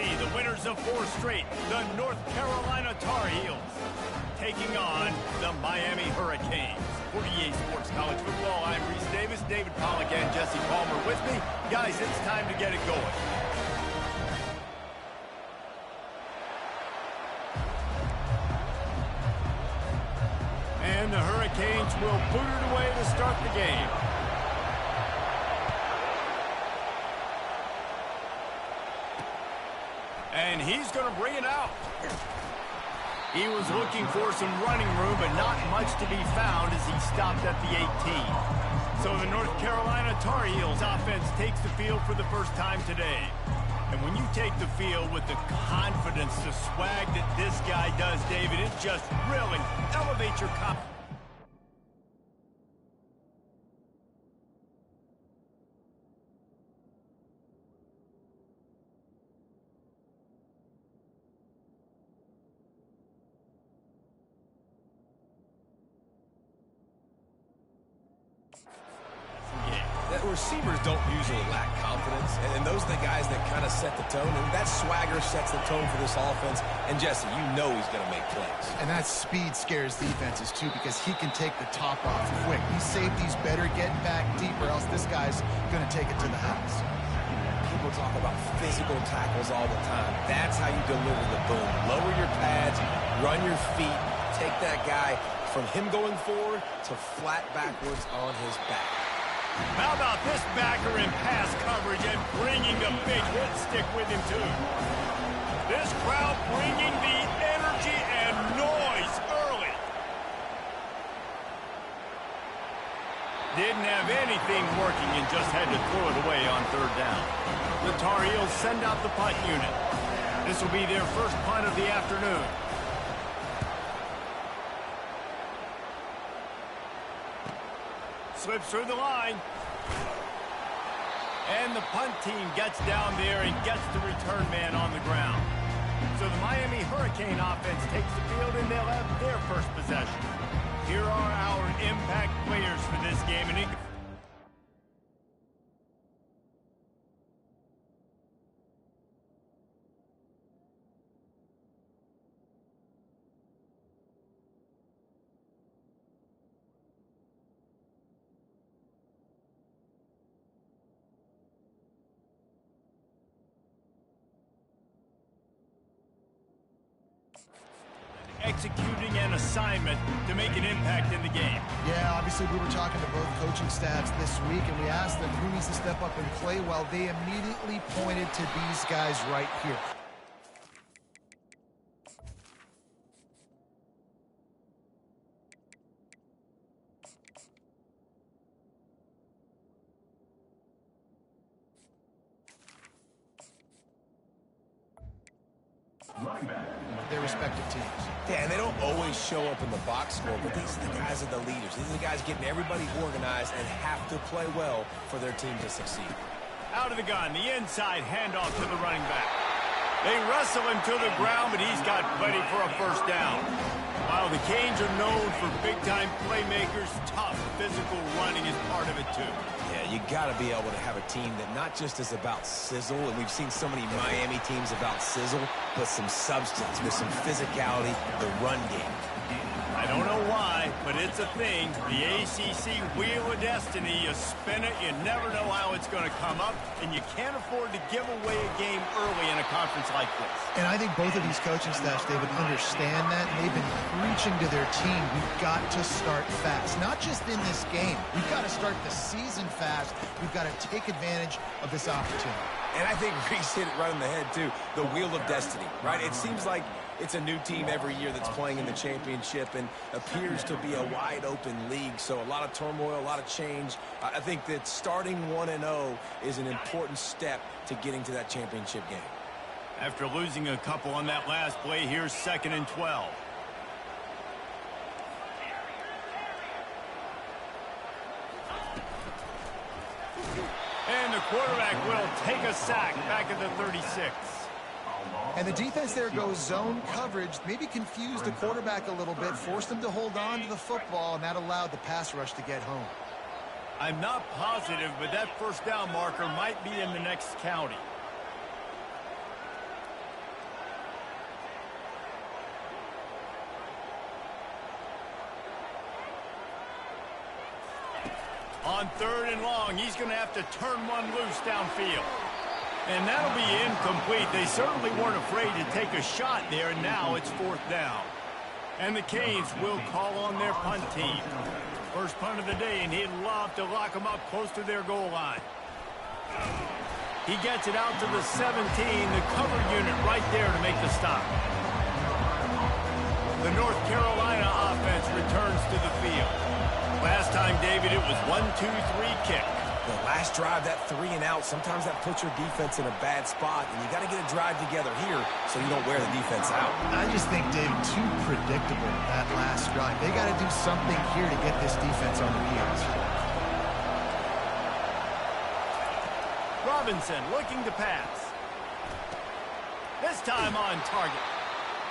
ACC, the winners of 4 straight, the North Carolina Tar Heels, taking on the Miami Hurricanes. For EA Sports College Football, I'm Reese Davis, David Pollack, and Jesse Palmer with me. Guys, it's time to get it going. And the Hurricanes will boot it away to start the game. And he's going to bring it out. He was looking for some running room, but not much to be found as he stopped at the 18. So the North Carolina Tar Heels offense takes the field for the first time today. And when you take the field with the confidence, the swag that this guy does, David, it just really elevates your confidence. The receivers don't usually lack confidence, and those are the guys that kind of set the tone, and that swagger sets the tone for this offense. And Jesse, you know he's going to make plays. And that speed scares defenses too, because he can take the top off quick. These safeties better get back deeper, else this guy's going to take it to the house. People talk about physical tackles all the time. That's how you deliver the boom. Lower your pads, run your feet, take that guy from him going forward to flat backwards on his back. How about this backer in pass coverage and bringing the big hit stick with him, too? This crowd bringing the energy and noise early. Didn't have anything working and just had to throw it away on 3rd down. The Tar Heels send out the punt unit. This will be their first punt of the afternoon. Slips through the line. And the punt team gets down there and gets the return man on the ground. So the Miami Hurricane offense takes the field and they'll have their first possession. Here are our impact players for this game. And executing an assignment to make an impact in the game. Yeah, obviously we were talking to both coaching staffs this week, and we asked them who needs to step up and play well. They immediately pointed to these guys right here. Their respective teams. Yeah, and they don't always show up in the box score, but these are the guys that are the leaders. These are the guys getting everybody organized and have to play well for their team to succeed. Out of the gun, the inside handoff to the running back. They wrestle him to the ground, but he's got plenty for a first down. While the Canes are known for big-time playmakers, tough physical running is part of it, too. Yeah, you got to be able to have a team that not just is about sizzle, and we've seen so many Miami teams about sizzle, but some substance with some physicality, the run game. I don't know why, but it's a thing. The ACC Wheel of Destiny, you spin it, you never know how it's going to come up, and you can't afford to give away a game early in a conference like this. And I think both of these coaching staffs, David, understand that, and they've been preaching to their team, we've got to start fast. Not just in this game. We've got to start the season fast. We've got to take advantage of this opportunity. And I think Reese hit it right on the head, too. The Wheel of Destiny, right? It seems like it's a new team every year that's playing in the championship and appears to be a wide-open league. So a lot of turmoil, a lot of change. I think that starting 1-0 is an important step to getting to that championship game. After losing a couple on that last play, here's 2nd and 12. And the quarterback will take a sack back at the 36. And the defense there goes zone coverage, maybe confused the quarterback a little bit, forced him to hold on to the football, and that allowed the pass rush to get home. I'm not positive, but that first down marker might be in the next county. On 3rd and long, he's going to have to turn one loose downfield. And that'll be incomplete. They certainly weren't afraid to take a shot there, and now it's 4th down. And the Canes will call on their punt team. First punt of the day, and he'd love to lock them up close to their goal line. He gets it out to the 17, the cover unit right there to make the stop. The North Carolina offense returns to the field. Last time, David, it was 1-2-3 kick. The last drive, that 3 and out, sometimes that puts your defense in a bad spot, and you got to get a drive together here so you don't wear the defense out. I just think, David, too predictable, that last drive. They got to do something here to get this defense on their heels. Robinson looking to pass. This time on target.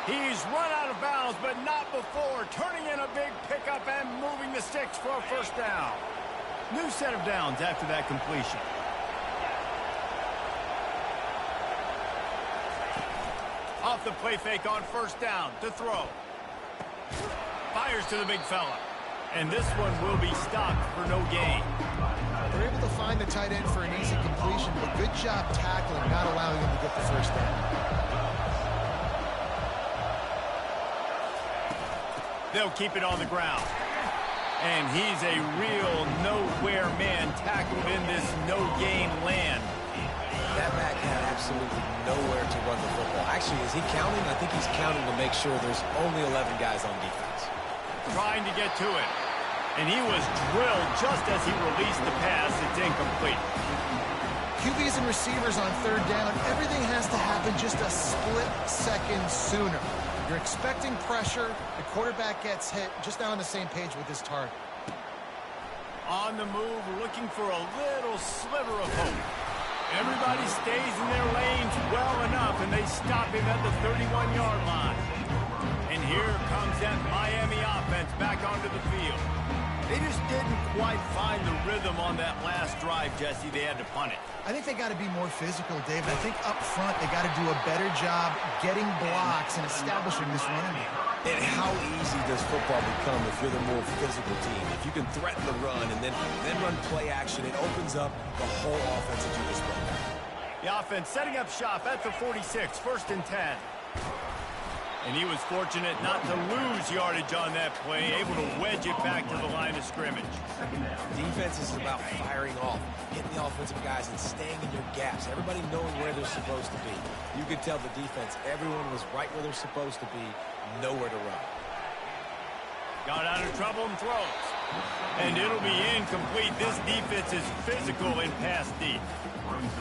He's run out of bounds, but not before. Turning in a big pickup and moving the sticks for a first down. New set of downs after that completion. Off the play fake on first down to throw. Fires to the big fella. And this one will be stopped for no gain. They're able to find the tight end for an easy completion, but good job tackling, not allowing him to get the first down. They'll keep it on the ground. And he's a real nowhere man tackled in this no-gain land. That back had absolutely nowhere to run the football. Actually, is he counting? I think he's counting to make sure there's only 11 guys on defense. Trying to get to it. And he was drilled just as he released the pass. It's incomplete. QBs and receivers on 3rd down, everything has to happen just a split second sooner. You're expecting pressure. The quarterback gets hit. Just now on the same page with his target. On the move, looking for a little sliver of hope. Everybody stays in their lanes well enough, and they stop him at the 31-yard line. And here comes that Miami offense back onto the field. They just didn't quite find the rhythm on that last drive, Jesse. They had to punt it. I think they got to be more physical, David. I think up front they got to do a better job getting blocks and establishing this running game. And how easy does football become if you're the more physical team? If you can threaten the run and then run play action, it opens up the whole offense into this run. The offense setting up shop at the 46, 1st and 10. And he was fortunate not to lose yardage on that play, able to wedge it back to the line of scrimmage. Defense is about firing off, hitting the offensive guys and staying in your gaps. Everybody knowing where they're supposed to be. You could tell the defense, everyone was right where they're supposed to be, nowhere to run. Got out of trouble and throws. And it'll be incomplete. This defense is physical in pass deep.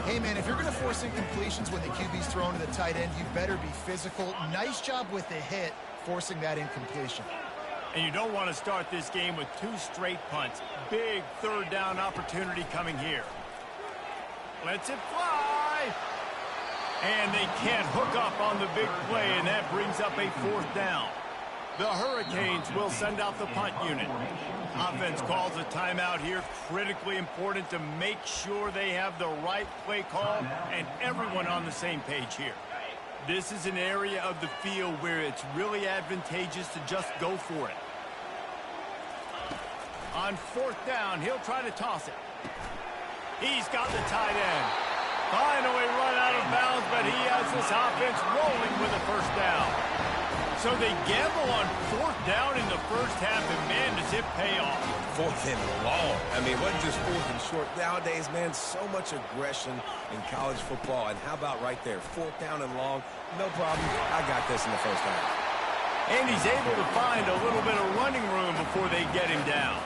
Hey, man, if you're going to force incompletions when the QB's thrown to the tight end, you better be physical. Nice job with the hit, forcing that incompletion. And you don't want to start this game with 2 straight punts. Big 3rd down opportunity coming here. Lets it fly. And they can't hook up on the big play, and that brings up a 4th down. The Hurricanes will send out the punt unit. Offense calls a timeout here. Critically important to make sure they have the right play call and everyone on the same page here. This is an area of the field where it's really advantageous to just go for it. On 4th down, he'll try to toss it. He's got the tight end. Finally run out of bounds, but he has this offense rolling with a first down. So they gamble on 4th down in the first half, and man, does it pay off. 4th and long. I mean, it wasn't just 4th and short. Nowadays, man, so much aggression in college football. And how about right there? 4th down and long. No problem. I got this in the first half. And he's able to find a little bit of running room before they get him down.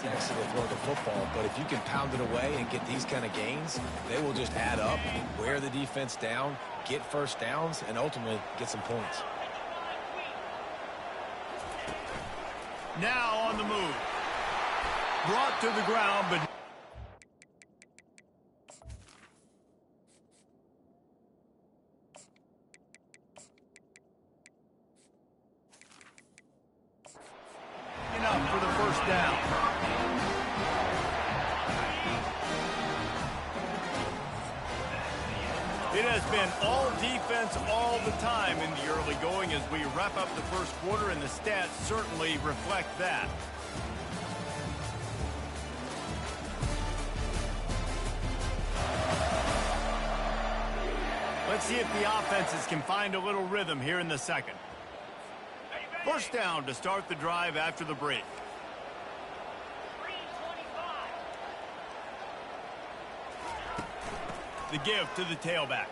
Sexy to throw the football, but if you can pound it away and get these kind of gains, they will just add up, wear the defense down, get first downs, and ultimately get some points. Now on the move. Brought to the ground, but enough for the first down. has been all defense all the time in the early going as we wrap up the first quarter, and the stats certainly reflect that. Let's see if the offenses can find a little rhythm here in the second. First down to start the drive after the break. The give to the tailback.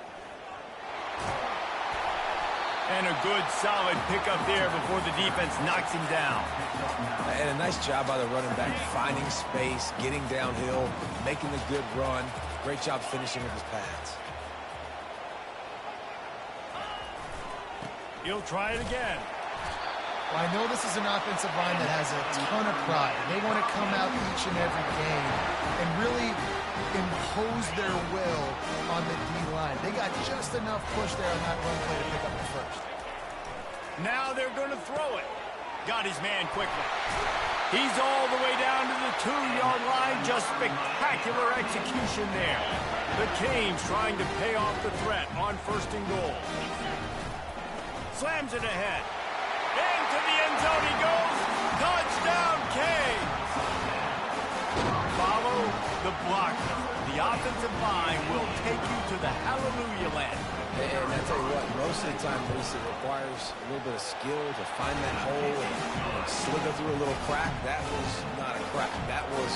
And a good solid pickup there before the defense knocks him down. And a nice job by the running back, finding space, getting downhill, making a good run. Great job finishing with his pads. He'll try it again. Well, I know this is an offensive line that has a ton of pride. They want to come out each and every game and really impose their will on the D-line. They got just enough push there on that run play to pick up the first. Now they're going to throw it. Got his man quickly. He's all the way down to the 2-yard line. Just spectacular execution there. The Canes trying to pay off the threat on first and goal. Slams it ahead. Into the end zone he goes. Touchdown, Canes. Follow the blocker. The offensive line will take you to the hallelujah land. And I tell you what, most of the time, Reese, it requires a little bit of skill to find that hole and slither through a little crack. That was not a crack. That was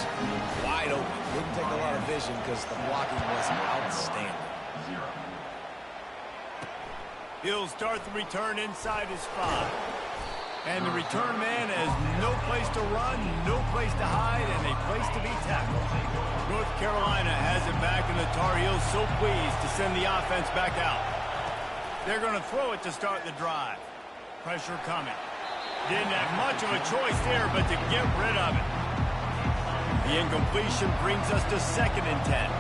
wide open. Didn't take a lot of vision because the blocking was outstanding. He'll start the return inside his 5. And the return man has no place to run, no place to hide, and a place to be tackled. North Carolina has it back, and the Tar Heels so pleased to send the offense back out. They're going to throw it to start the drive. Pressure coming. Didn't have much of a choice there, but to get rid of it. The incompletion brings us to 2nd and 10.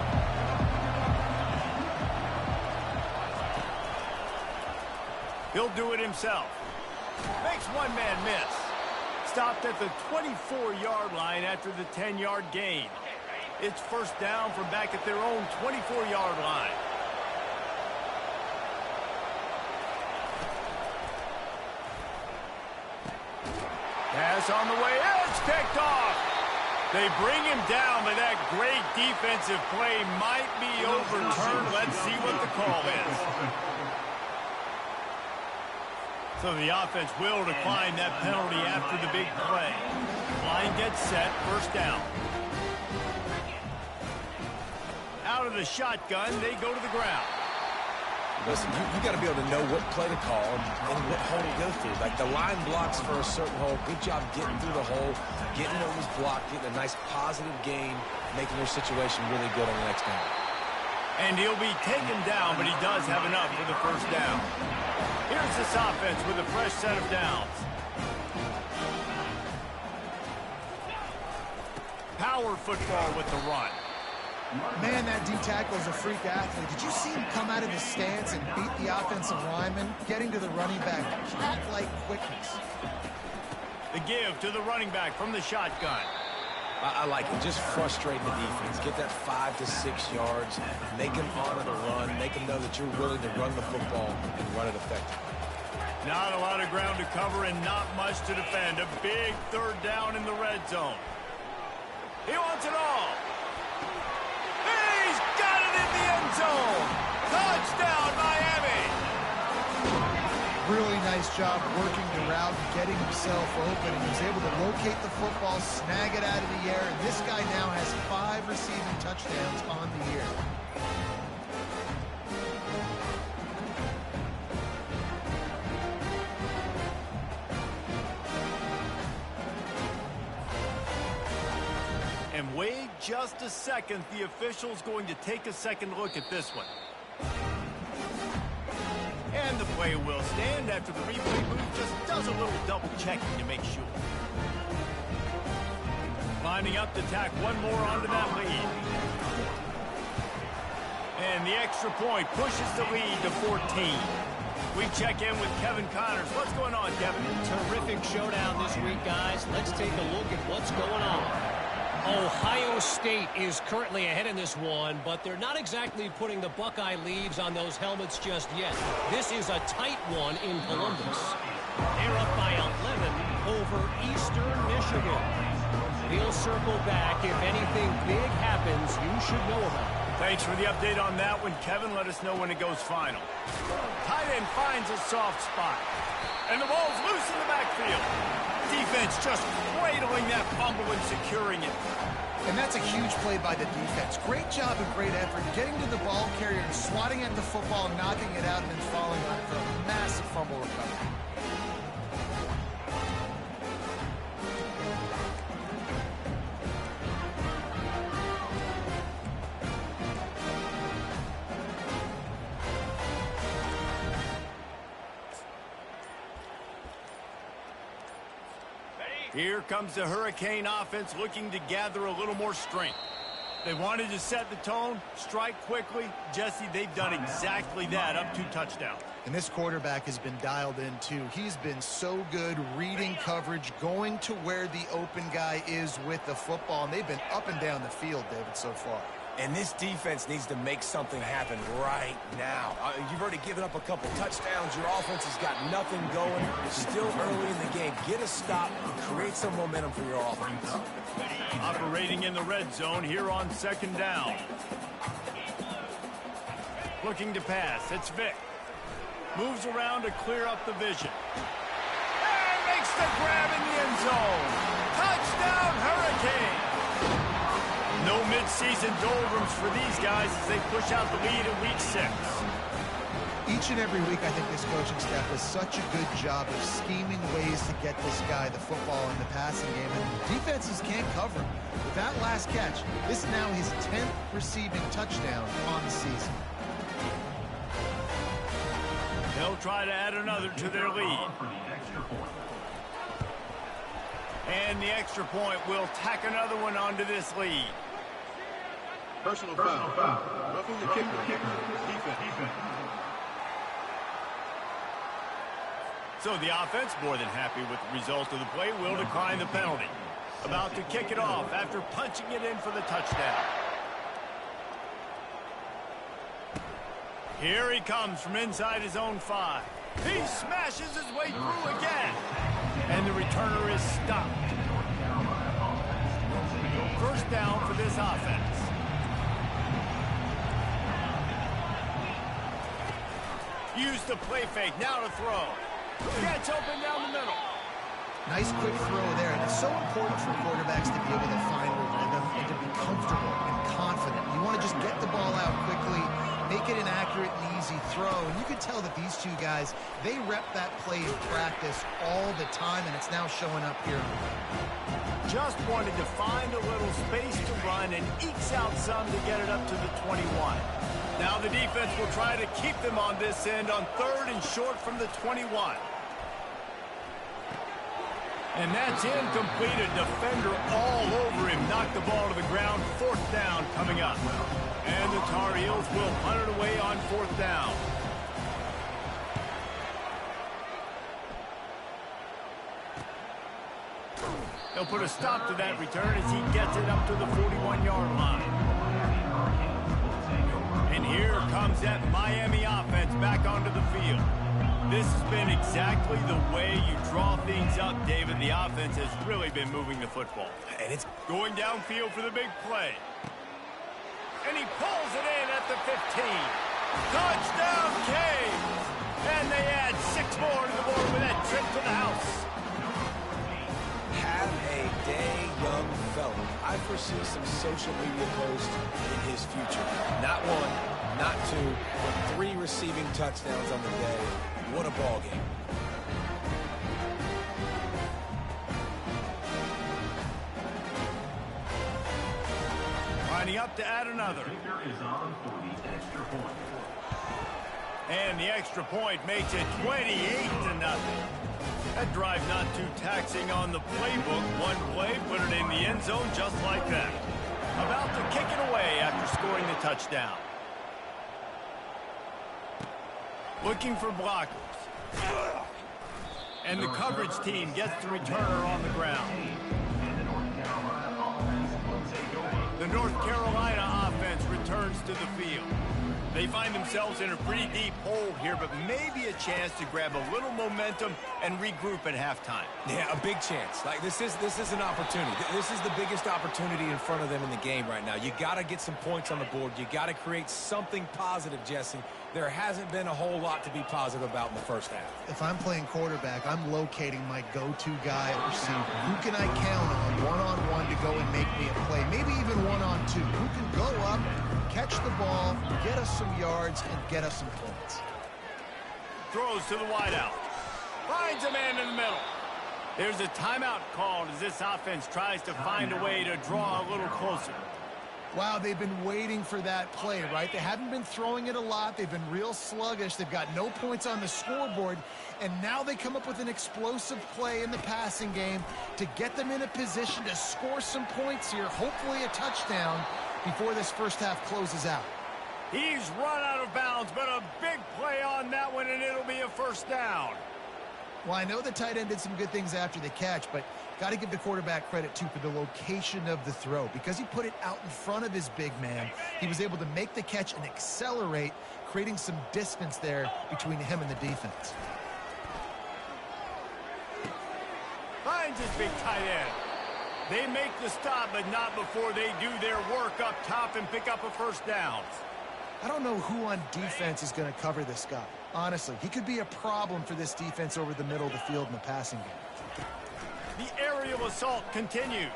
He'll do it himself. Makes one man miss. Stopped at the 24-yard line after the 10-yard gain. It's first down from back at their own 24-yard line. Pass on the way. It's picked off. They bring him down, but that great defensive play might be overturned. Let's see what the call is. So the offense will decline that penalty after the big play. Line gets set, first down. Out of the shotgun, they go to the ground. Listen, you got to be able to know what play to call and what hole to go through. Like the line blocks for a certain hole. Good job getting through the hole, getting over his block, getting a nice positive gain, making their situation really good on the next down. And he'll be taken down, but he does have enough for the first down. Here's this offense with a fresh set of downs. Power football with the run. Man, that D-tackle is a freak athlete. Did you see him come out of his stance and beat the offensive lineman, getting to the running back? Cat-like quickness. The give to the running back from the shotgun. I like it. Just frustrating the defense. Get that 5 to 6 yards. Make them honor the run. Make them know that you're willing to run the football and run it effectively. Not a lot of ground to cover and not much to defend. A big third down in the red zone. He wants it all. He's got it in the end zone. Touchdown, Miami. Really nice job working the route, getting himself open, and he was able to locate the football, snag it out of the air, and this guy now has 5 receiving touchdowns on the year. And wait just a second, the official's going to take a second look at this one. And the play will stand after the replay booth just does a little double checking to make sure. Lining up to tack one more onto that lead. And the extra point pushes the lead to 14. We check in with Kevin Connors. What's going on, Kevin? Terrific showdown this week, guys. Let's take a look at what's going on. Ohio State is currently ahead in this one, but they're not exactly putting the Buckeye leaves on those helmets just yet. This is a tight one in Columbus. They're up by 11 over Eastern Michigan. We'll circle back. If anything big happens, you should know about it. Thanks for the update on that one, Kevin. Let us know when it goes final. Tight end finds a soft spot. And the ball's loose in the backfield. Defense just cradling that fumble and securing it. And that's a huge play by the defense. Great job and great effort getting to the ball carrier and swatting at the football, knocking it out, and then falling on it for a massive fumble recovery. Here comes the Hurricane offense looking to gather a little more strength. They wanted to set the tone, strike quickly. Jesse, they've done exactly that, up 2 touchdowns. And this quarterback has been dialed in, too. He's been so good reading coverage, going to where the open guy is with the football. And they've been up and down the field, David, so far. And this defense needs to make something happen right now. You've already given up a couple touchdowns. Your offense has got nothing going. It's still early in the game. Get a stop and create some momentum for your offense. Operating in the red zone here on 2nd down. Looking to pass. It's Vic. Moves around to clear up the vision. And makes the grab in the end zone. Touchdown, Hurricane! No mid-season doldrums for these guys as they push out the lead in week 6. Each and every week, I think this coaching staff does such a good job of scheming ways to get this guy the football in the passing game, and defenses can't cover him. With that last catch, this is now his 10th receiving touchdown on the season. They'll try to add another to their lead. And the extra point will tack another one onto this lead. Personal foul. Roughing the kicker. Defense. So the offense, more than happy with the result of the play, will decline the penalty. About to kick it off after punching it in for the touchdown. Here he comes from inside his own 5. He smashes his way through again. And the returner is stopped. First down for this offense. Use the play fake, now to throw. Gets open down the middle. Nice quick throw there, and it's so important for quarterbacks to be able to find a rhythm and to be comfortable and confident. You want to just get the ball out quickly, make it an accurate and easy throw, and you can tell that these 2 guys, they rep that play in practice all the time, and it's now showing up here. Just wanted to find a little space to run and ekes out some to get it up to the 21. Now the defense will try to keep them on this end on 3rd and short from the 21. And that's incomplete. A defender all over him. Knocked the ball to the ground. 4th down coming up. And the Tar Heels will punt it away on 4th down. They'll put a stop to that return as he gets it up to the 41-yard line. And here comes that Miami offense back onto the field. This has been exactly the way you draw things up, David. The offense has really been moving the football. And it's going downfield for the big play. And he pulls it in at the 15. Touchdown, Canes! And they add 6 more to the board with that trip to the house. Have a day, young fella. I foresee some social media posts in his future. Not 1, not 2, but 3 receiving touchdowns on the day. What a ball game. Lining up to add another. And the extra point makes it 28-0. That drive not too taxing on the playbook. One play, put it in the end zone just like that. About to kick it away after scoring the touchdown. Looking for blockers. And the coverage team gets the returner on the ground. The North Carolina offense returns to the field. They find themselves in a pretty deep hole here, but maybe a chance to grab a little momentum and regroup at halftime. Yeah, a big chance. Like this is an opportunity. This is the biggest opportunity in front of them in the game right now. You got to get some points on the board. You got to create something positive, Jesse. There hasn't been a whole lot to be positive about in the first half. If I'm playing quarterback, I'm locating my go-to guy at receiver. Who can I count on one-on-one to go and make me a play? Maybe even one-on-two. Who can go up, catch the ball, get us some yards, and get us some points? Throws to the wideout. Finds a man in the middle. There's a timeout called as this offense tries to find a way to draw a little closer. Wow, they've been waiting for that play, right? They haven't been throwing it a lot. They've been real sluggish. They've got no points on the scoreboard. And now they come up with an explosive play in the passing game to get them in a position to score some points here, hopefully a touchdown, before this first half closes out. He's run out of bounds, but a big play on that one, and it'll be a first down. Well, I know the tight end did some good things after the catch, but got to give the quarterback credit, too, for the location of the throw. Because he put it out in front of his big man, he was able to make the catch and accelerate, creating some distance there between him and the defense. Finds his big tight end. They make the stop, but not before they do their work up top and pick up a first down. I don't know who on defense is going to cover this guy. Honestly, he could be a problem for this defense over the middle of the field in the passing game. The aerial assault continues.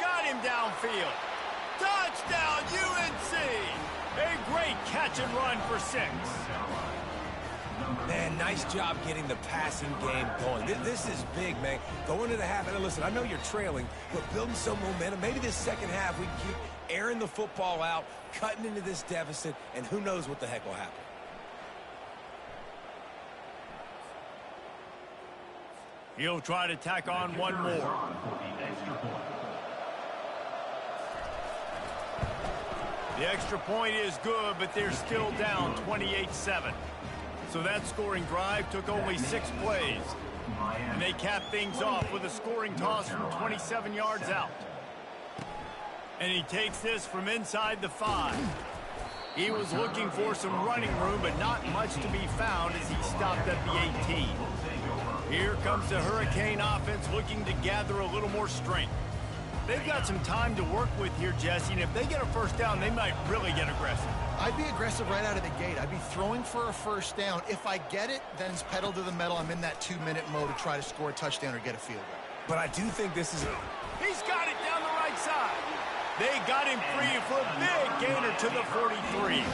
Got him downfield. Touchdown, UNC! A great catch and run for 6. Man, nice job getting the passing game going. This is big, man. Going into the half, and listen, I know you're trailing, but building some momentum. Maybe this second half we keep airing the football out, cutting into this deficit, and who knows what the heck will happen. He'll try to tack on one more. The extra point is good, but they're still down 28-7. So that scoring drive took only 6 plays. And they cap things off with a scoring toss from 27 yards out. And he takes this from inside the 5. He was looking for some running room, but not much to be found as he stopped at the 18. Here comes the Hurricane offense looking to gather a little more strength. They've got some time to work with here, Jesse, and if they get a first down, they might really get aggressive. I'd be aggressive right out of the gate. I'd be throwing for a first down. If I get it, then it's pedal to the metal. I'm in that 2-minute mode to try to score a touchdown or get a field goal. But I do think this is... He's got it down the right side. They got him free for a big gainer to the 43.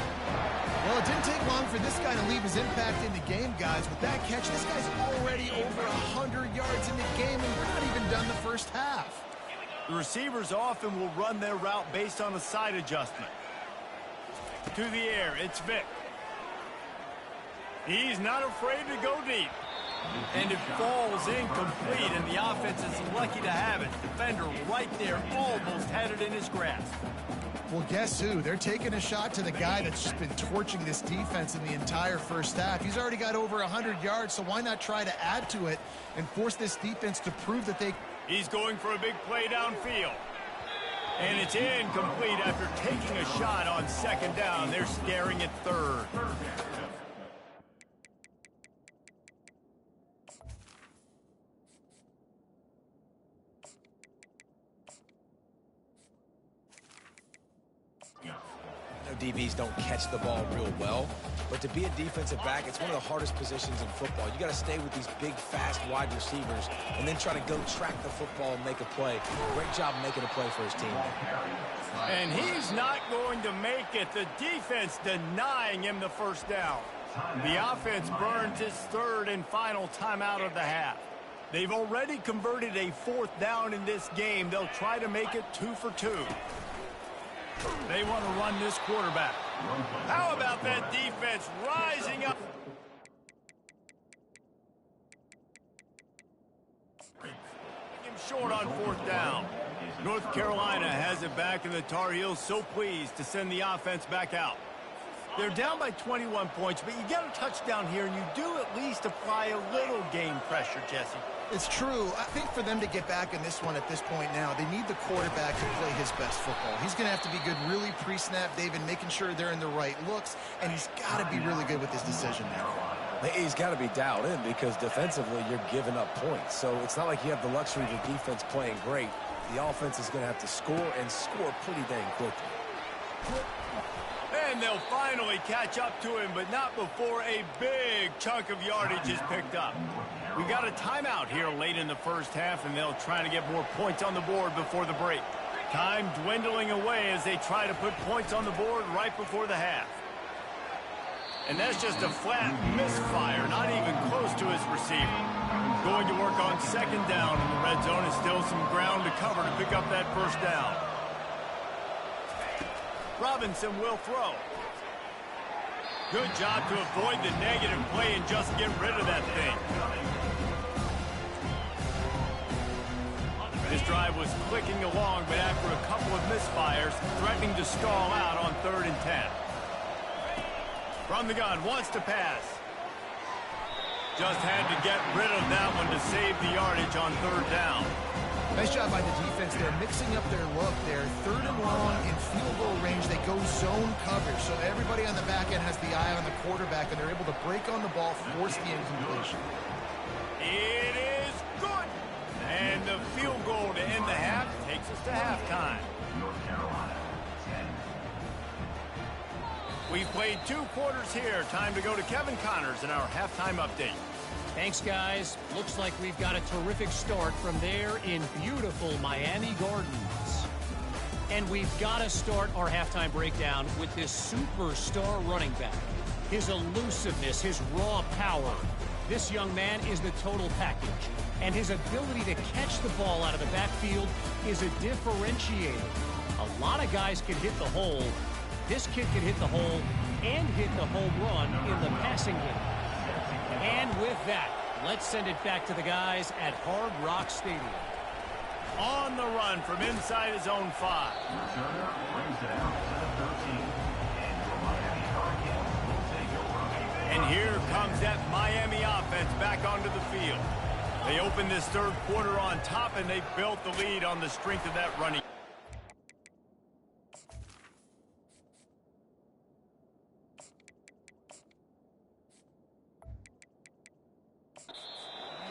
Well, it didn't take long for this guy to leave his impact in the game, guys. With that catch, this guy's already over 100 yards in the game, and we're not even done the first half. The receivers often will run their route based on a side adjustment. To the air, it's Vic. He's not afraid to go deep. And it falls incomplete, and the offense is lucky to have it. Defender right there, almost had it in his grasp. Well, guess who? They're taking a shot to the guy that's just been torching this defense in the entire first half. He's already got over 100 yards, so why not try to add to it and force this defense to prove that they... He's going for a big play downfield. And it's incomplete after taking a shot on second down. They're staring at third. DBs don't catch the ball real well, but to be a defensive back, it's one of the hardest positions in football. You got to stay with these big, fast, wide receivers and then try to go track the football and make a play. Great job making a play for his team. And he's not going to make it. The defense denying him the first down. The offense burns its third and final timeout of the half. They've already converted a 4th down in this game. They'll try to make it 2 for 2. They want to run this quarterback. How about that defense rising up? Him short on 4th down. North Carolina has it back, and the Tar Heels so pleased to send the offense back out. They're down by 21 points, but you get a touchdown here, and you do at least apply a little game pressure, Jesse. It's true. I think for them to get back in this one at this point now, they need the quarterback to play his best football. He's going to have to be good really pre-snap, David, making sure they're in the right looks, and he's got to be really good with his decision now. He's got to be dialed in because defensively you're giving up points. So it's not like you have the luxury of the defense playing great. The offense is going to have to score and score pretty dang quickly. And they'll finally catch up to him, but not before a big chunk of yardage is picked up. We got a timeout here late in the first half, and they'll try to get more points on the board before the break. Time dwindling away as they try to put points on the board right before the half. And that's just a flat misfire, not even close to his receiver. Going to work on second down in the red zone, and still some ground to cover to pick up that first down. Robinson will throw. Good job to avoid the negative play and just get rid of that thing. This drive was clicking along, but after a couple of misfires, threatening to stall out on 3rd and 10. From the gun, wants to pass. Just had to get rid of that one to save the yardage on 3rd down. Nice job by the defense. They're mixing up their look. They're 3rd and long in field goal range. They go zone coverage. So everybody on the back end has the eye on the quarterback, and they're able to break on the ball, force the incompletion. It is good. And the field goal to end the half takes us to halftime. We've played 2 quarters here. Time to go to Kevin Connors in our halftime update. Thanks, guys. Looks like we've got a terrific start from there in beautiful Miami Gardens. And we've got to start our halftime breakdown with this superstar running back. His elusiveness, his raw power. This young man is the total package. And his ability to catch the ball out of the backfield is a differentiator. A lot of guys can hit the hole. This kid can hit the hole and hit the home run in the passing game. And with that, let's send it back to the guys at Hard Rock Stadium. On the run from inside his own 5. And here comes that Miami offense back onto the field. They opened this 3rd quarter on top, and they built the lead on the strength of that running.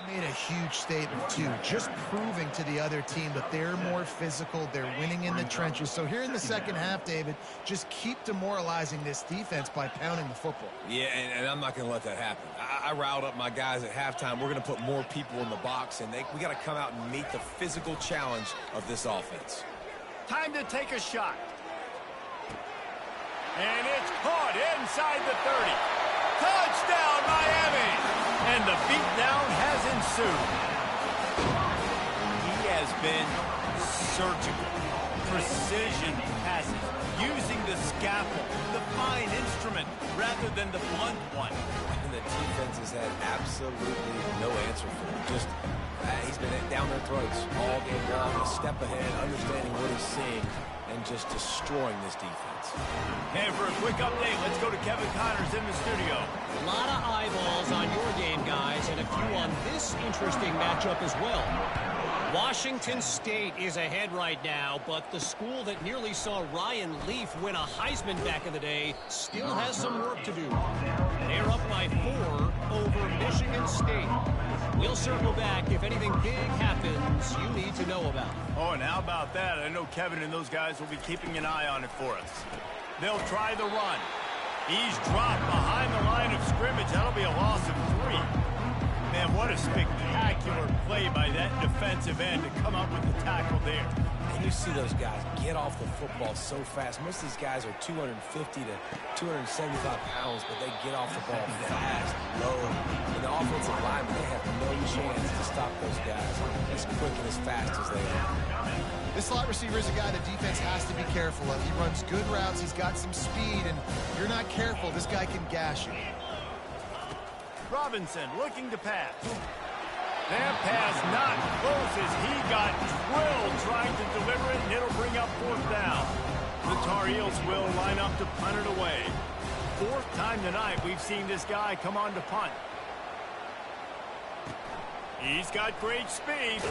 Made a huge statement, too, just proving to the other team that they're more physical, they're winning in the trenches. So here in the second half, David, just keep demoralizing this defense by pounding the football. Yeah, and I'm not going to let that happen. I riled up my guys at halftime. We're going to put more people in the box, and we got to come out and meet the physical challenge of this offense. Time to take a shot. And it's caught inside the 30. Touchdown, Miami! And the beatdown has ensued. He has been surgical. Precision passes. Using the scalpel, the fine instrument, rather than the blunt one. And the defense has had absolutely no answer for him. Just, he's been down their throats all game long, a step ahead, understanding what he's seeing, and just destroying this defense. And for a quick update, let's go to Kevin Connors in the studio. A lot of eyeballs on your game, guys, and a few on this interesting matchup as well. Washington State is ahead right now, but the school that nearly saw Ryan Leaf win a Heisman back in the day still has some work to do. They're up by 4 over Michigan State. We'll circle back if anything big happens you need to know about. Oh, and how about that? I know Kevin and those guys will be keeping an eye on it for us. They'll try the run. He's dropped behind the line of scrimmage. That'll be a loss of 3. Man, what a spectacular play by that defensive end to come up with the tackle there. And you see those guys get off the football so fast. Most of these guys are 250 to 275 pounds, but they get off the ball fast, low. And the offensive linemen, they have no chance to stop those guys as quick and as fast as they are. This slot receiver is a guy the defense has to be careful of. He runs good routes, he's got some speed, and if you're not careful, this guy can gash you. Robinson looking to pass. That pass not close as he got drilled trying to deliver it, and it'll bring up 4th down. The Tar Heels will line up to punt it away. 4th time tonight we've seen this guy come on to punt. He's got great speed.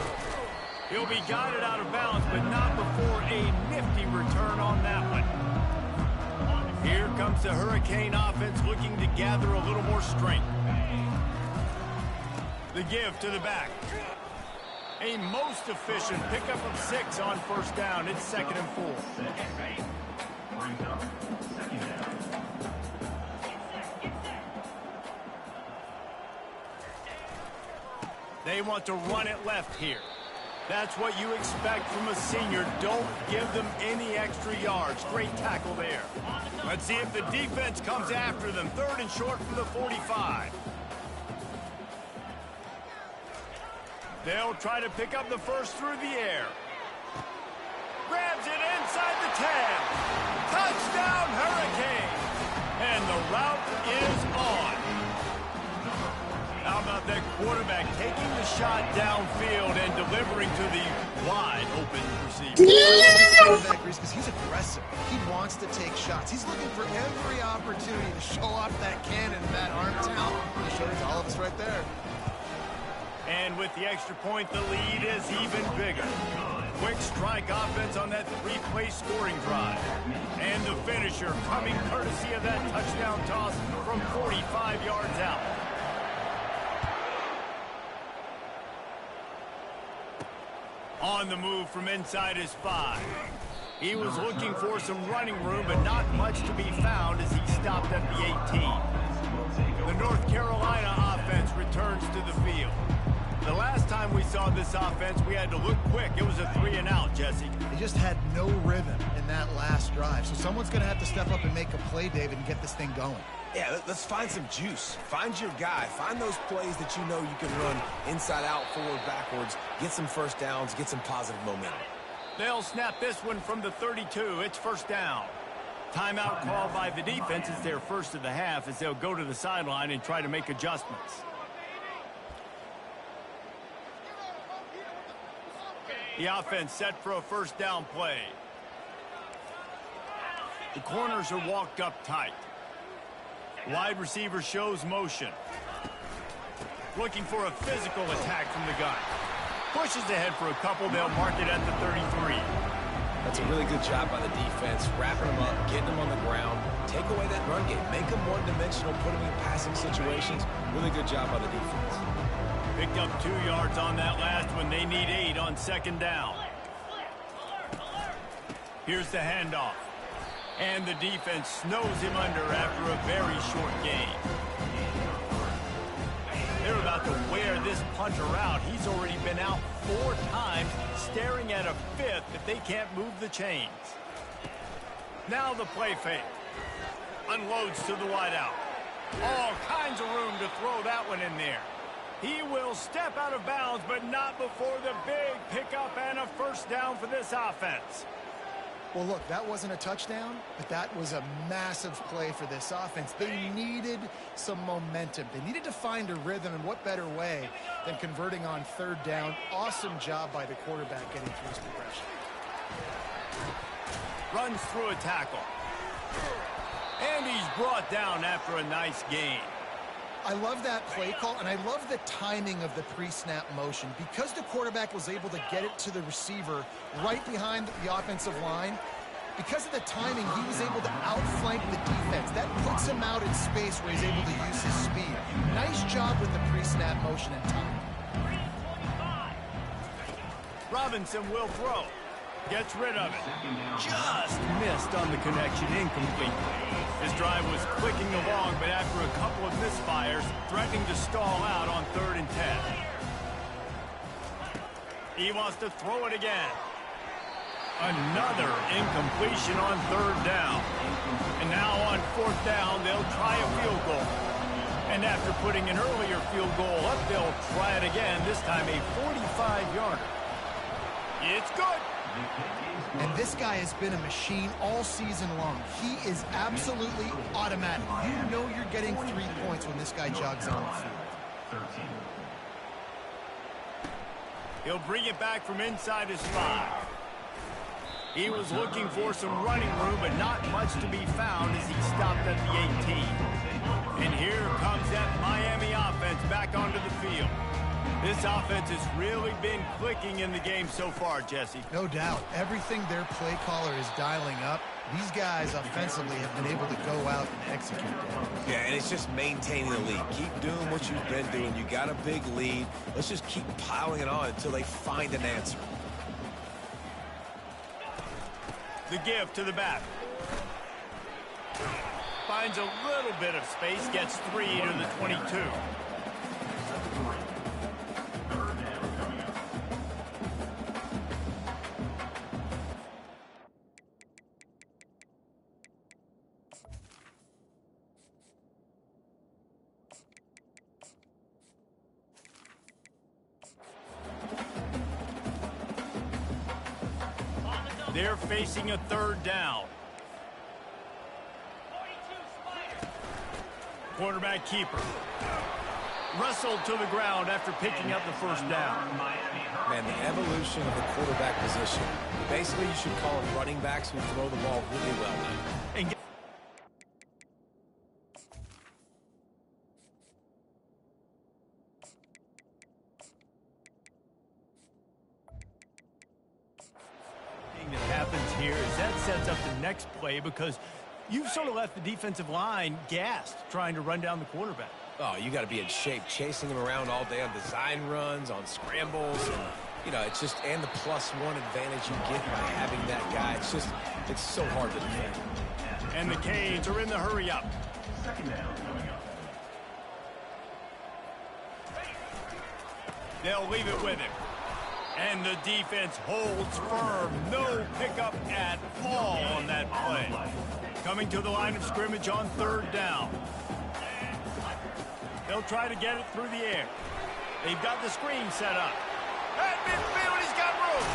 He'll be guided out of bounds, but not before a nifty return on that one. Here comes the Hurricane offense looking to gather a little more strength. The give to the back. A most efficient pickup of 6 on first down. It's 2nd and 4. They want to run it left here. That's what you expect from a senior. Don't give them any extra yards. Great tackle there. Let's see if the defense comes after them. 3rd and short from the 45. They'll try to pick up the first through the air. Grabs it inside the 10. Touchdown, Hurricane. And the route is on. How about that quarterback taking the shot downfield and delivering to the wide open receiver? Because he's aggressive. He wants to take shots. He's looking for every opportunity to show off that cannon, that arm talent. He showed it to all of us right there. And with the extra point, the lead is even bigger. Quick strike offense on that 3-play scoring drive. And the finisher coming courtesy of that touchdown toss from 45 yards out. On the move from inside his 5. He was looking for some running room, but not much to be found as he stopped at the 18. The North Carolina offense returns to the field. The last time we saw this offense, we had to look quick. It was a 3-and-out, Jesse. They just had no rhythm in that last drive. So someone's going to have to step up and make a play, David, and get this thing going. Yeah, let's find some juice. Find your guy. Find those plays that you know you can run inside out, forward, backwards. Get some first downs. Get some positive momentum. They'll snap this one from the 32. It's 1st down. Timeout called by the defense is their first of the half as they'll go to the sideline and try to make adjustments. The offense set for a 1st down play. The corners are walked up tight. Wide receiver shows motion. Looking for a physical attack from the gun. Pushes ahead for a couple. They'll mark it at the 33. That's a really good job by the defense. Wrapping them up, getting them on the ground. Take away that run game. Make them one-dimensional. Put them in passing situations. Really good job by the defense. Picked up 2 yards on that last one. They need 8 on 2nd down. Here's the handoff. And the defense snows him under after a very short gain. They're about to wear this punter out. He's already been out 4 times, staring at a 5th if they can't move the chains. Now the play fake. Unloads to the wideout. All kinds of room to throw that one in there. He will step out of bounds, but not before the big pickup and a 1st down for this offense. Well, look, that wasn't a touchdown, but that was a massive play for this offense. They needed some momentum. They needed to find a rhythm, and what better way than converting on 3rd down. Awesome job by the quarterback getting through his progression. Runs through a tackle. And he's brought down after a nice gain. I love that play call, and I love the timing of the pre-snap motion. Because the quarterback was able to get it to the receiver right behind the offensive line, because of the timing, he was able to outflank the defense. That puts him out in space where he's able to use his speed. Nice job with the pre-snap motion and time. Robinson will throw. Gets rid of it. Just missed on the connection, incomplete. His drive was clicking along, but after a couple of misfires, threatening to stall out on 3rd and 10. He wants to throw it again. Another incompletion on 3rd down. And now on 4th down, they'll try a field goal. And after putting an earlier field goal up, they'll try it again, this time a 45-yarder. It's good. And this guy has been a machine all season long. He is absolutely automatic. You know you're getting 3 points when this guy jogs on the field. He'll bring it back from inside his 5. He was looking for some running room, but not much to be found as he stopped at the 18. And here comes that Miami offense back onto the field. This offense has really been clicking in the game so far, Jesse. No doubt. Everything their play caller is dialing up, these guys offensively have been able to go out and execute that. Yeah, and it's just maintaining the lead. Keep doing what you've been doing. You got a big lead. Let's just keep piling it on until they find an answer. The give to the back. Finds a little bit of space, gets 3 to the 22. They're facing a 3rd down. Quarterback keeper. Wrestled to the ground after picking up the 1st down. Man, the evolution of the quarterback position. Basically, you should call them running backs who throw the ball really well now. And that happens here is that sets up the next play because you've sort of left the defensive line gassed trying to run down the quarterback. Oh, you got to be in shape, chasing him around all day on design runs, on scrambles. And, you know, it's just, and the +1 advantage you get by having that guy. It's so hard to defend. And the Canes are in the hurry up. They'll leave it with him. And the defense holds firm. No pickup at all on that play. Coming to the line of scrimmage on 3rd down. They'll try to get it through the air. They've got the screen set up. At midfield, he's got room.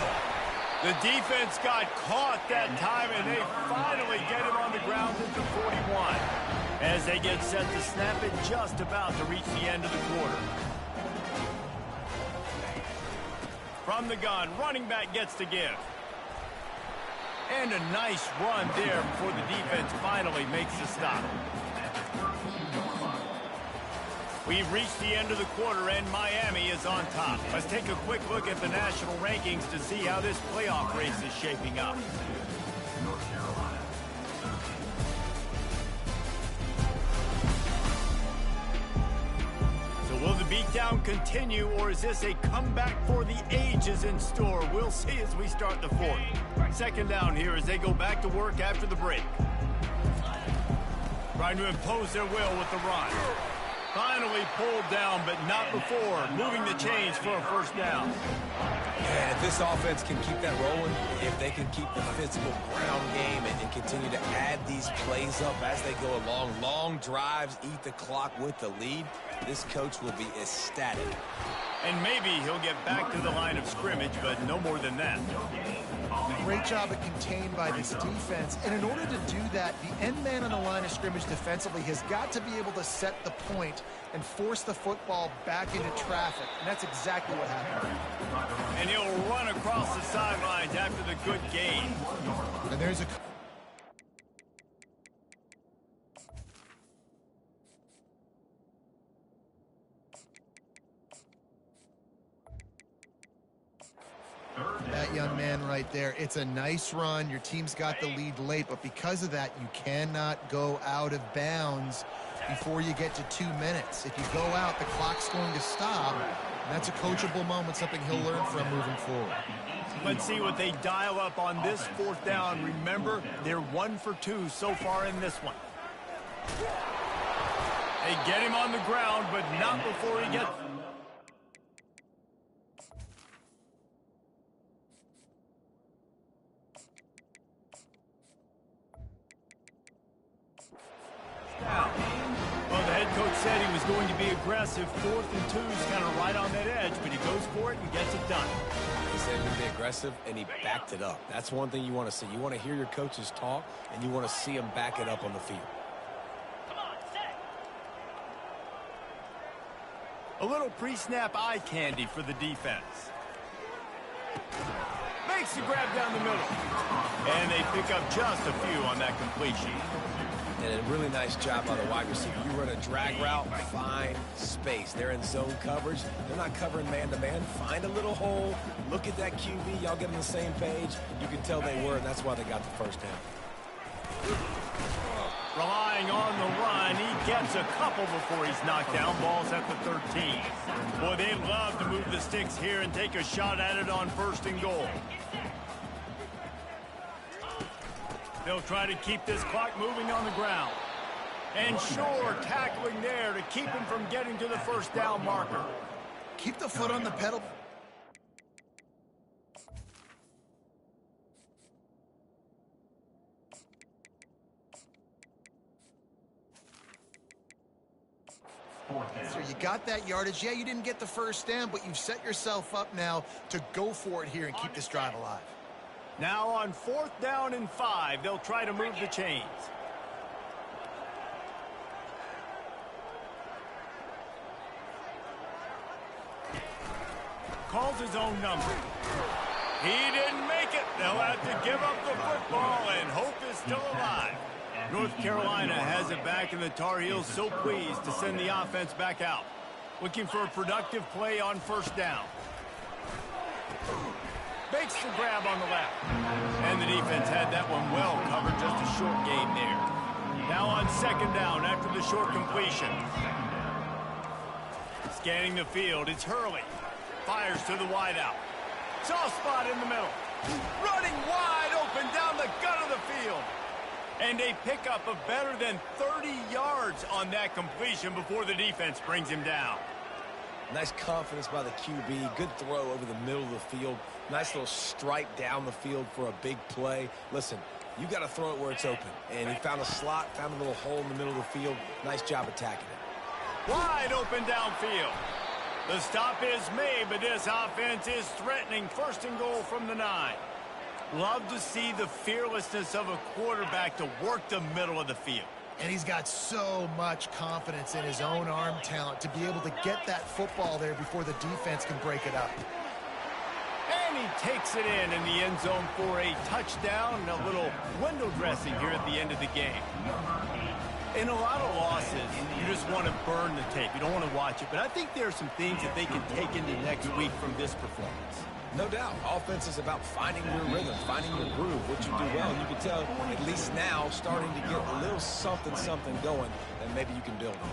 The defense got caught that time, and they finally get him on the ground at the 41. As they get set to snap it, just about to reach the end of the quarter. From the gun, running back gets to give. And a nice run there before the defense finally makes the stop. We've reached the end of the quarter, and Miami is on top. Let's take a quick look at the national rankings to see how this playoff race is shaping up. So will the beatdown continue, or is this a comeback for the ages in store? We'll see as we start the 4th. 2nd down here as they go back to work after the break. Trying to impose their will with the run. Finally pulled down, but not before. Moving the chains for a 1st down. And if this offense can keep that rolling, if they can keep the physical ground game and continue to add these plays up as they go along, long drives, eat the clock with the lead, this coach will be ecstatic. And maybe he'll get back to the line of scrimmage, but no more than that. Great job at contained by this defense. And in order to do that, the end man on the line of scrimmage defensively has got to be able to set the point and force the football back into traffic. And that's exactly what happened. And he'll run across the sidelines after the good gain. And there's a... That young man right there, it's a nice run. Your team's got the lead late, but because of that, you cannot go out of bounds before you get to 2 minutes. If you go out, the clock's going to stop. And that's a coachable moment, something he'll learn from moving forward. Let's see what they dial up on this 4th down. Remember, they're 1 for 2 so far in this one. They get him on the ground, but not before he gets... Well, the head coach said he was going to be aggressive. 4th and 2 is kind of right on that edge, but he goes for it and gets it done. He said he would be aggressive, and he backed it up. That's one thing you want to see. You want to hear your coaches talk, and you want to see them back it up on the field. A little pre-snap eye candy for the defense. Makes the grab down the middle. And they pick up just a few on that completion. And a really nice job by the wide receiver. You run a drag route, find space. They're in zone coverage. They're not covering man-to-man. Find a little hole. Look at that QB. Y'all get on the same page. You can tell they were, and that's why they got the first down. Relying on the run, he gets a couple before he's knocked down. Ball's at the 13. Boy, they love to move the sticks here and take a shot at it on 1st and goal. They'll try to keep this clock moving on the ground. And sure, tackling there to keep him from getting to the 1st down marker. Keep the foot on the pedal. So you got that yardage. Yeah, you didn't get the 1st down, but you've set yourself up now to go for it here and keep this drive alive. Now on 4th down and 5, they'll try to move the chains. Calls his own number. He didn't make it. They'll have to give up the football, and hope is still alive. North Carolina has it back, and the Tar Heels so pleased to send the offense back out. Looking for a productive play on 1st down. Makes the grab on the left. And the defense had that one well covered, just a short gain there. Now on 2nd down after the short completion. Scanning the field, it's Hurley. Fires to the wideout. Soft spot in the middle. Running wide open down the gut of the field. And a pickup of better than 30 yards on that completion before the defense brings him down. Nice confidence by the QB. Good throw over the middle of the field. Nice little strike down the field for a big play. Listen, you got to throw it where it's open. And he found a slot, found a little hole in the middle of the field. Nice job attacking it. Wide open downfield. The stop is made, but this offense is threatening 1st and goal from the 9. Love to see the fearlessness of a quarterback to work the middle of the field. And he's got so much confidence in his own arm talent to be able to get that football there before the defense can break it up. And he takes it in the end zone for a touchdown and a little window dressing here at the end of the game. In a lot of losses, you just want to burn the tape. You don't want to watch it. But I think there are some things that they can take into next week from this performance. No doubt. Offense is about finding your rhythm, finding your groove, what you do well. And you can tell, at least now, starting to get a little something going, and maybe you can build on.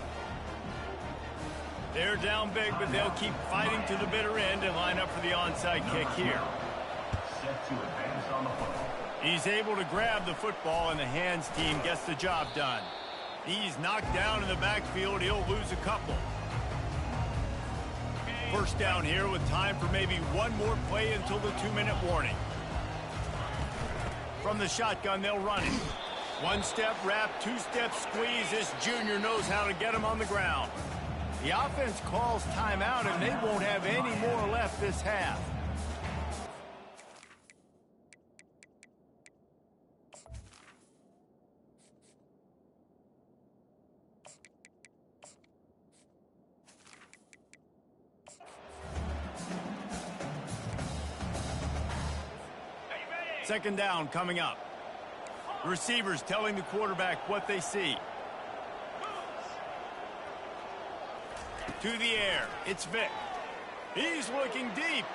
They're down big, but they'll keep fighting to the bitter end and line up for the onside kick here. He's able to grab the football, and the hands team gets the job done. He's knocked down in the backfield. He'll lose a couple. 1st down here with time for maybe one more play until the 2-minute warning. From the shotgun, they'll run it. 1-step wrap, 2-step squeeze. This junior knows how to get him on the ground. The offense calls timeout, and they won't have any more left this half. Second down coming up. The receivers telling the quarterback what they see. To the air. It's Vick. He's looking deep.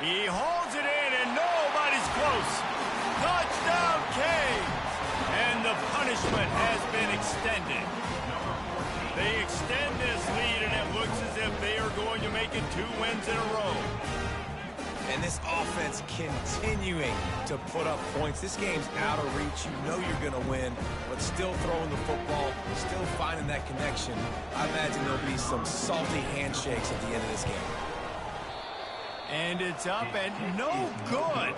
He hauls it in, and nobody's close. Touchdown, Canes! And the punishment has been extended. They extend this lead, and it looks as if they are going to make it 2 wins in a row. And this offense continuing to put up points. This game's out of reach. You know you're going to win, but still throwing the football, still finding that connection. I imagine there'll be some salty handshakes at the end of this game. And it's up and no good.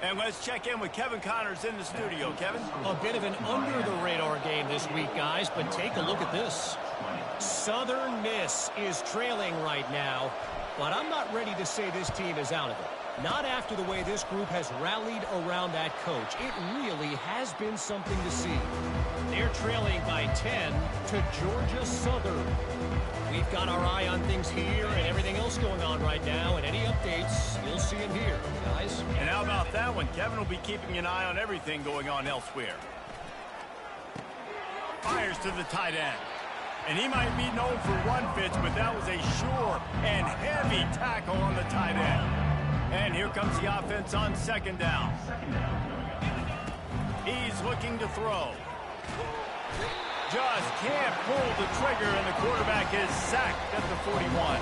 And let's check in with Kevin Connors in the studio. Kevin? A bit of an under-the-radar game this week, guys, but take a look at this. Southern Miss is trailing right now. But I'm not ready to say this team is out of it. Not after the way this group has rallied around that coach. It really has been something to see. They're trailing by 10 to Georgia Southern. We've got our eye on things here and everything else going on right now. And any updates, you'll see them here, guys. And how about that one? Kevin will be keeping an eye on everything going on elsewhere. fires to the tight end. And he might be known for run fits, but that was a sure and heavy tackle on the tight end. And here comes the offense on second down. He's looking to throw. Just can't pull the trigger, and the quarterback is sacked at the 41.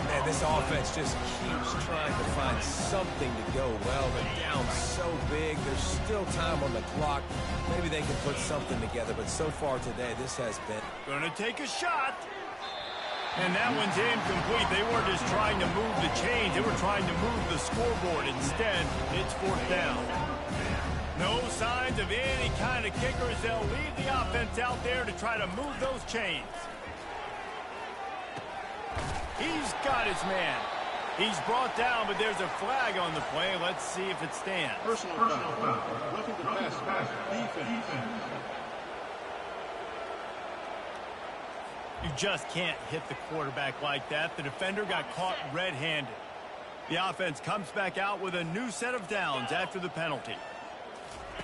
Man, this offense just keeps trying to find something to go well. They're down so big. There's still time on the clock. Maybe they can put something together, but so far today, this has been... Gonna take a shot. And that one's incomplete. They weren't just trying to move the chains. They were trying to move the scoreboard. Instead, it's fourth down. No signs of any kind of kickers. They'll leave the offense out there to try to move those chains. He's got his man. He's brought down, but there's a flag on the play. Let's see if it stands. Personal foul. Roughing the passer. Defense. You just can't hit the quarterback like that. The defender got caught red-handed. The offense comes back out with a new set of downs after the penalty.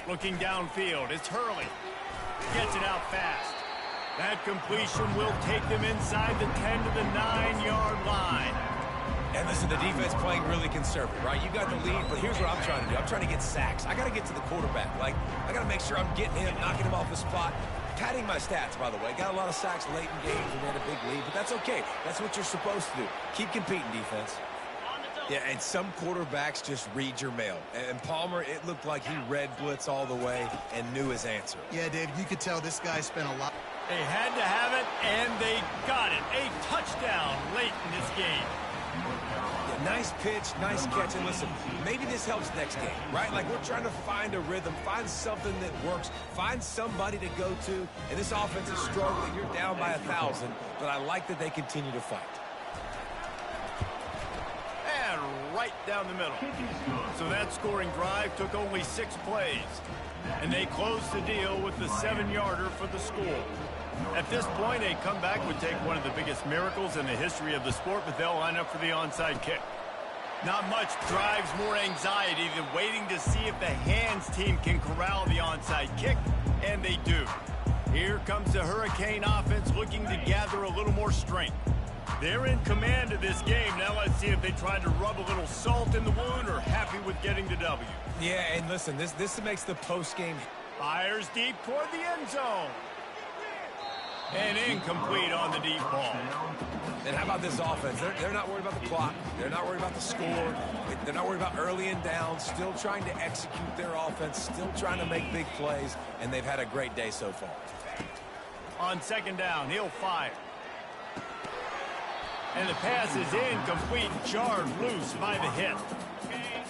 Looking downfield, it's Hurley. Gets it out fast. That completion will take them inside the 10 to the 9-yard line. And listen, the defense playing really conservative, right? You got the lead, but here's what I'm trying to do. I'm trying to get sacks. I got to get to the quarterback. Like, I got to make sure I'm getting him, knocking him off the spot. Padding my stats, by the way. Got a lot of sacks late in games and had a big lead, but that's okay. That's what you're supposed to do. Keep competing, defense. Yeah, and some quarterbacks just read your mail. And Palmer, it looked like he read blitz all the way and knew his answer. Yeah, Dave, you could tell this guy spent a lot. They had to have it, and they got it. A touchdown late in this game. Yeah, nice pitch, nice catch. And listen, maybe this helps next game, right? Like, we're trying to find a rhythm, find something that works, find somebody to go to. And this offense is struggling. You're down by 1,000, but I like that they continue to fight. And right down the middle. So that scoring drive took only 6 plays. And they closed the deal with the 7-yarder for the score. At this point, a comeback would take one of the biggest miracles in the history of the sport, but they'll line up for the onside kick. Not much drives more anxiety than waiting to see if the hands team can corral the onside kick, and they do. Here comes the Hurricane offense looking to gather a little more strength. They're in command of this game. Now let's see if they try to rub a little salt in the wound or happy with getting the W. Yeah, and listen, this makes the postgame. Fires deep toward the end zone. And incomplete on the deep ball. And how about this offense? They're not worried about the clock. They're not worried about the score. They're not worried about early and down. Still trying to execute their offense. Still trying to make big plays. And they've had a great day so far. On second down, he'll fire. And the pass is incomplete, jarred loose by the hit.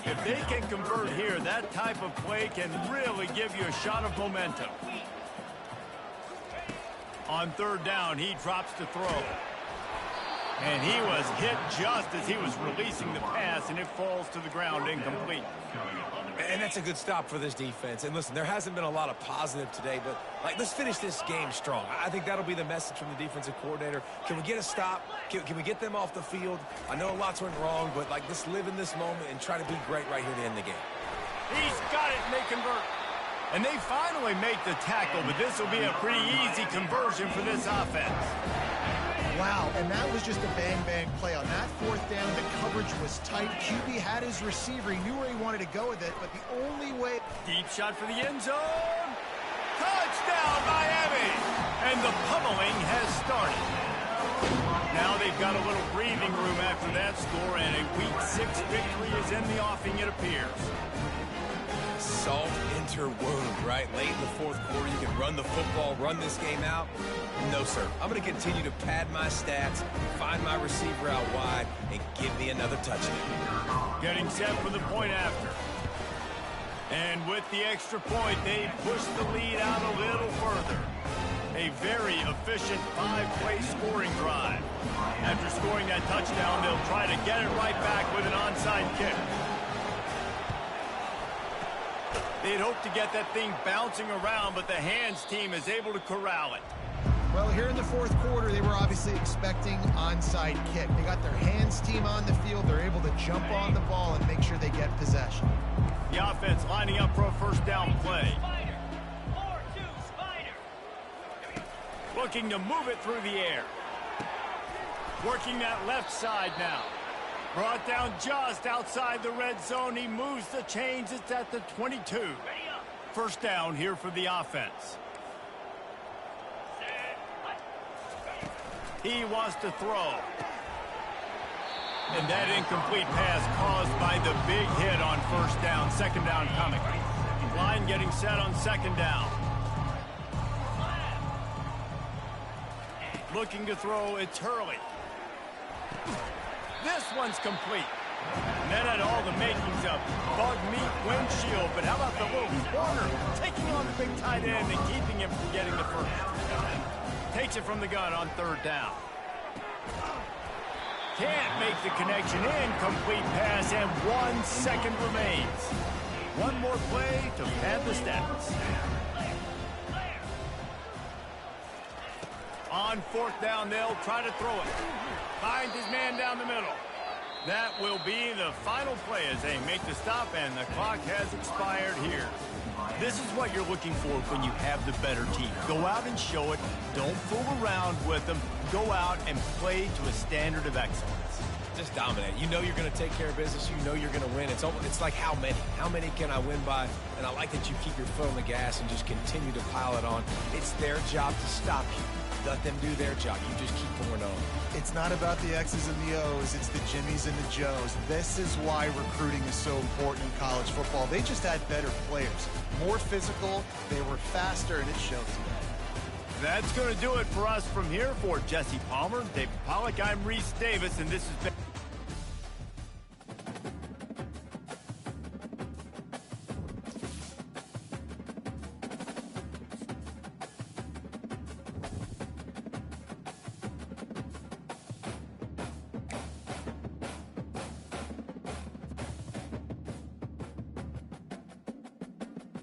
If they can convert here, that type of play can really give you a shot of momentum. On third down, he drops to throw. And he was hit just as he was releasing the pass, and it falls to the ground incomplete. And that's a good stop for this defense. And listen, there hasn't been a lot of positive today, but like, let's finish this game strong. I think that'll be the message from the defensive coordinator. Can we get a stop? Can we get them off the field? I know lots went wrong, but like, let's live in this moment and try to be great right here to end the game. He's got it, and they convert. And they finally make the tackle, but this will be a pretty easy conversion for this offense. Wow, and that was just a bang-bang play. On that fourth down, the coverage was tight. QB had his receiver. He knew where he wanted to go with it, but the only way... Deep shot for the end zone. Touchdown, Miami! And the pummeling has started. Now they've got a little breathing room after that score, and a Week 6 victory is in the offing, it appears. Salt enter wound, right? Late in the fourth quarter, you can run the football, run this game out. No, sir. I'm going to continue to pad my stats, find my receiver out wide, and give me another touchdown. Getting set for the point after. And with the extra point, they push the lead out a little further. A very efficient 5-play scoring drive. After scoring that touchdown, they'll try to get it right back with an onside kick. They'd hoped to get that thing bouncing around, but the hands team is able to corral it. Well, here in the fourth quarter, they were obviously expecting onside kick. They got their hands team on the field. They're able to jump on the ball and make sure they get possession. The offense lining up for a first down play. Looking to move it through the air. Working that left side now. Brought down just outside the red zone. He moves the chains. It's at the 22. First down here for the offense. He wants to throw. And that incomplete pass caused by the big hit on first down. Second down coming. Line getting set on second down. Looking to throw, it's Hurley. This one's complete. And that had all the makings of bug meat windshield. But how about the little corner taking on the big tight end and keeping him from getting the first? Takes it from the gun on third down. Can't make the connection. Incomplete pass, and 1 second remains. One more play to pad the stats. On fourth down, they'll try to throw it. Finds his man down the middle. That will be the final play as they make the stop, and the clock has expired here. This is what you're looking for when you have the better team. Go out and show it. Don't fool around with them. Go out and play to a standard of excellence. Just dominate. You know you're going to take care of business. You know you're going to win. It's like how many? How many can I win by? And I like that you keep your foot on the gas and just continue to pile it on. It's their job to stop you. Let them do their job. You just keep pouring on. It's not about the X's and the O's. It's the Jimmies and the Joes. This is why recruiting is so important in college football. They just had better players. More physical. They were faster, and it shows today. That's going to do it for us from here. For Jesse Palmer, David Pollack, I'm Reese Davis, and this has been...